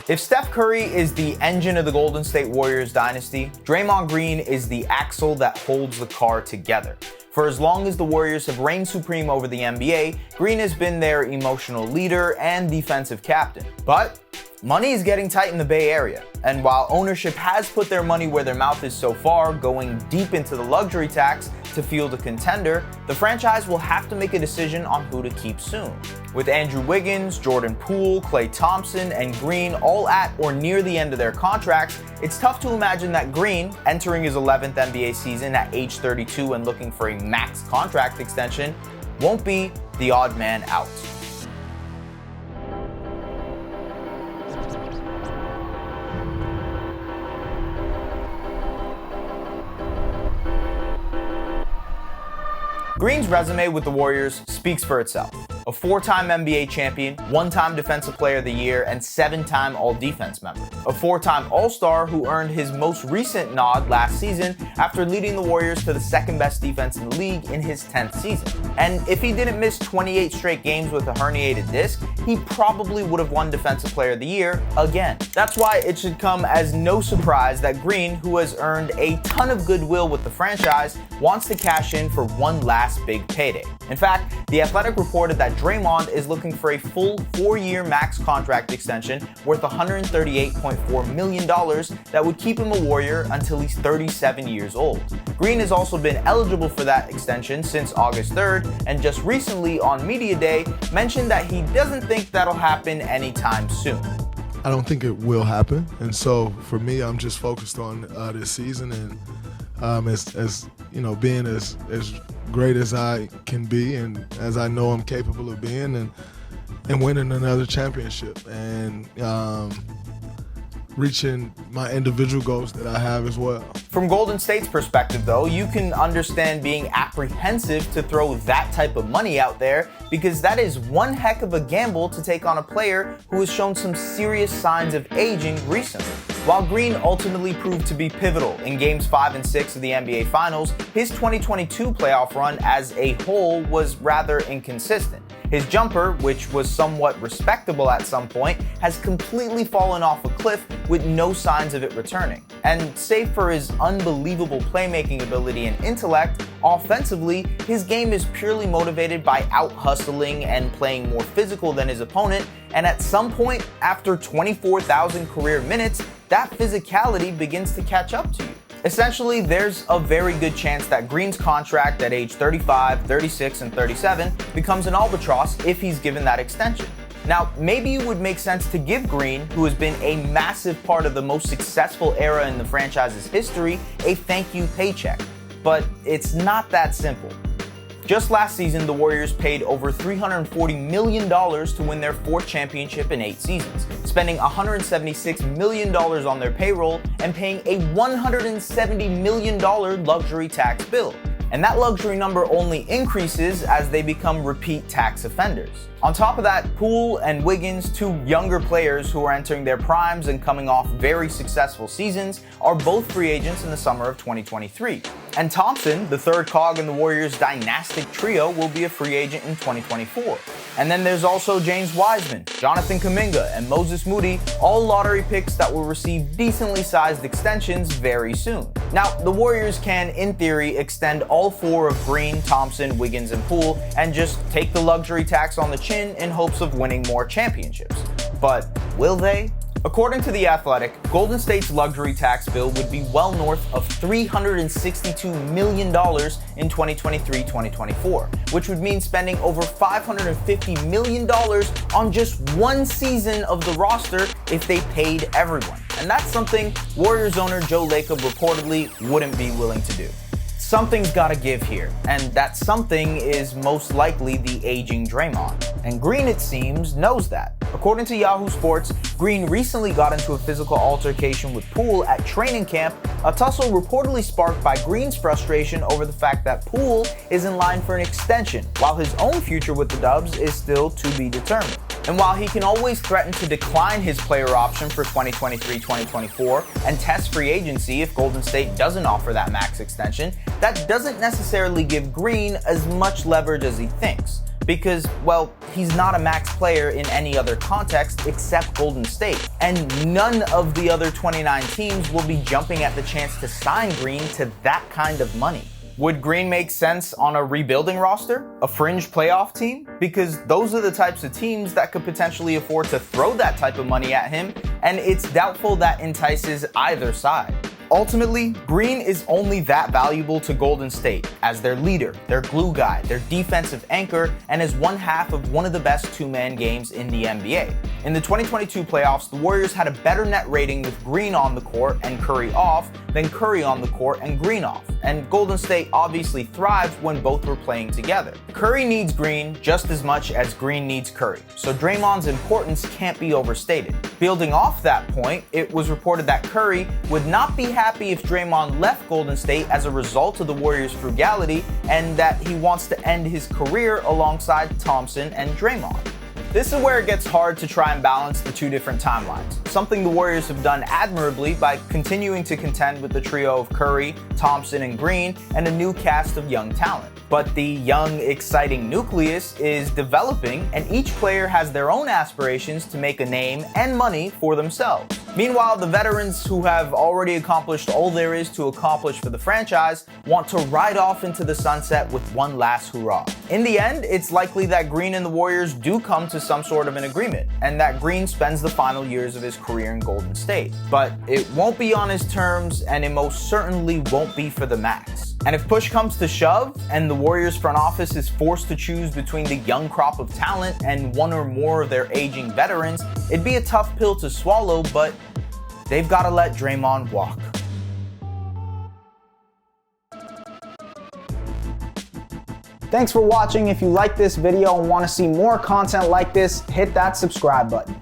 If Steph Curry is the engine of the Golden State Warriors dynasty, Draymond Green is the axle that holds the car together. For as long as the Warriors have reigned supreme over the NBA, Green has been their emotional leader and defensive captain. But money is getting tight in the Bay Area, and while ownership has put their money where their mouth is so far, going deep into the luxury tax to field a contender, the franchise will have to make a decision on who to keep soon. With Andrew Wiggins, Jordan Poole, Klay Thompson, and Green all at or near the end of their contracts, it's tough to imagine that Green, entering his 11th NBA season at age 32 and looking for a max contract extension, won't be the odd man out. Green's resume with the Warriors speaks for itself. A 4-time NBA champion, 1-time Defensive Player of the Year, and 7-time All-Defense member. A 4-time All-Star who earned his most recent nod last season after leading the Warriors to the second-best defense in the league in his 10th season. And if he didn't miss 28 straight games with a herniated disc, he probably would have won Defensive Player of the Year again. That's why it should come as no surprise that Green, who has earned a ton of goodwill with the franchise, wants to cash in for one last big payday. In fact, The Athletic reported that Draymond is looking for a full 4-year max contract extension worth $138.4 million that would keep him a Warrior until he's 37 years old. Green has also been eligible for that extension since August 3rd, and just recently on Media Day mentioned that he doesn't think that'll happen anytime soon. I don't think it will happen, and so for me, I'm just focused on this season and as you know, being as great as I can be and as I know I'm capable of being, and winning another championship and reaching my individual goals that I have as well. From Golden State's perspective, though, you can understand being apprehensive to throw that type of money out there, because that is one heck of a gamble to take on a player who has shown some serious signs of aging recently. While Green ultimately proved to be pivotal in Games 5 and 6 of the NBA Finals, his 2022 playoff run as a whole was rather inconsistent. His jumper, which was somewhat respectable at some point, has completely fallen off a cliff with no signs of it returning. And save for his unbelievable playmaking ability and intellect, offensively, his game is purely motivated by out-hustling and playing more physical than his opponent, and at some point, after 24,000 career minutes, that physicality begins to catch up to you. Essentially, there's a very good chance that Green's contract at age 35, 36, and 37 becomes an albatross if he's given that extension. Now, maybe it would make sense to give Green, who has been a massive part of the most successful era in the franchise's history, a thank you paycheck. But it's not that simple. Just last season, the Warriors paid over $340 million to win their 4th championship in 8 seasons, spending $176 million on their payroll and paying a $170 million luxury tax bill. And that luxury number only increases as they become repeat tax offenders. On top of that, Poole and Wiggins, 2 younger players who are entering their primes and coming off very successful seasons, are both free agents in the summer of 2023. And Thompson, the 3rd cog in the Warriors' dynastic trio, will be a free agent in 2024. And then there's also James Wiseman, Jonathan Kuminga, and Moses Moody, all lottery picks that will receive decently sized extensions very soon. Now, the Warriors can, in theory, extend all 4 of Green, Thompson, Wiggins, and Poole and just take the luxury tax on the chin in hopes of winning more championships. But will they? According to The Athletic, Golden State's luxury tax bill would be well north of $362 million in 2023-2024, which would mean spending over $550 million on just one season of the roster if they paid everyone. And that's something Warriors owner Joe Lacob reportedly wouldn't be willing to do. Something's gotta give here, and that something is most likely the aging Draymond. And Green, it seems, knows that. According to Yahoo Sports, Green recently got into a physical altercation with Poole at training camp, a tussle reportedly sparked by Green's frustration over the fact that Poole is in line for an extension, while his own future with the Dubs is still to be determined. And while he can always threaten to decline his player option for 2023-2024 and test free agency if Golden State doesn't offer that max extension, that doesn't necessarily give Green as much leverage as he thinks. because, well, he's not a max player in any other context except Golden State. And none of the other 29 teams will be jumping at the chance to sign Green to that kind of money. Would Green make sense on a rebuilding roster? A fringe playoff team? Because those are the types of teams that could potentially afford to throw that type of money at him, and it's doubtful that entices either side. Ultimately, Green is only that valuable to Golden State as their leader, their glue guy, their defensive anchor, and as one half of one of the best two-man games in the NBA. In the 2022 playoffs, the Warriors had a better net rating with Green on the court and Curry off than Curry on the court and Green off, and Golden State obviously thrived when both were playing together. Curry needs Green just as much as Green needs Curry, so Draymond's importance can't be overstated. Building off that point, it was reported that Curry would not be happy if Draymond left Golden State as a result of the Warriors' frugality, and that he wants to end his career alongside Thompson and Draymond. This is where it gets hard to try and balance the two different timelines, something the Warriors have done admirably by continuing to contend with the trio of Curry, Thompson, and Green, and a new cast of young talent. But the young, exciting nucleus is developing, and each player has their own aspirations to make a name and money for themselves. Meanwhile, the veterans who have already accomplished all there is to accomplish for the franchise want to ride off into the sunset with one last hurrah. In the end, it's likely that Green and the Warriors do come to some sort of an agreement, and that Green spends the final years of his career in Golden State. But it won't be on his terms, and it most certainly won't be for the max. And if push comes to shove, and the Warriors front office is forced to choose between the young crop of talent and one or more of their aging veterans, it'd be a tough pill to swallow, but they've got to let Draymond walk. Thanks for watching. If you like this video and want to see more content like this, hit that subscribe button.